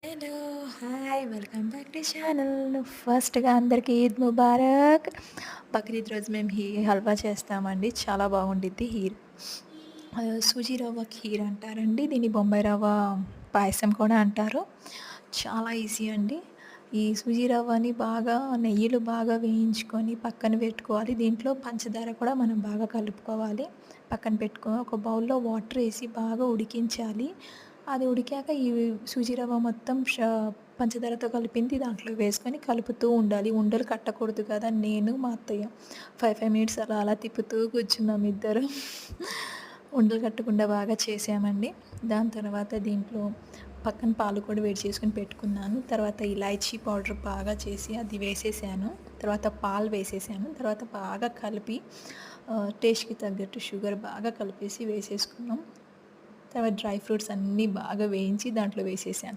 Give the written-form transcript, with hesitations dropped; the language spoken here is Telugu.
Hello! Hi! Welcome back to channel. ఫస్ట్‌గా అందరికీ ఈద్ ముబారక్. బక్రీద్ రోజు మేము హల్వా చేస్తామండి. చాలా బాగుండిద్ది. సూజీ రవ్వ ఖీర్ అంటారండి. దీన్ని బొంబాయి రవ్వ పాయసం కూడా అంటారు. చాలా ఈజీ అండి. ఈ సూజీ రవ్వని బాగా నెయ్యిలో బాగా వేయించుకొని పక్కన పెట్టుకోవాలి. దీంట్లో పంచదార కూడా మనం బాగా కలుపుకోవాలి. పక్కన పెట్టుకొని ఒక బౌల్‌లో వాటర్ ఏసి బాగా ఉడికించాలి. అది ఉడికాక ఈ సూజీ రవ్వ మొత్తం పంచదారతో కలిపింది దాంట్లో వేసుకొని కలుపుతూ ఉండాలి. ఉండలు కట్టకూడదు కదా! నేను, మా అత్తయ్య 5 మినిట్స్ అలా అలా తిప్పుతూ కూర్చున్నాం ఇద్దరం. ఉండలు కట్టకుండా బాగా చేసామండి. దాని తర్వాత దీంట్లో పక్కన పాలు కూడా వేడి చేసుకొని పెట్టుకున్నాను. తర్వాత ఇలాచీ పౌడర్ బాగా చేసి అది వేసేసాను. తర్వాత పాలు వేసేసాను. తర్వాత బాగా కలిపి టేస్ట్‌కి తగ్గట్టు షుగర్ బాగా కలిపేసి వేసేసుకున్నాం. తర్వాత డ్రై ఫ్రూట్స్ అన్నీ బాగా వేయించి దాంట్లో వేసేసాను.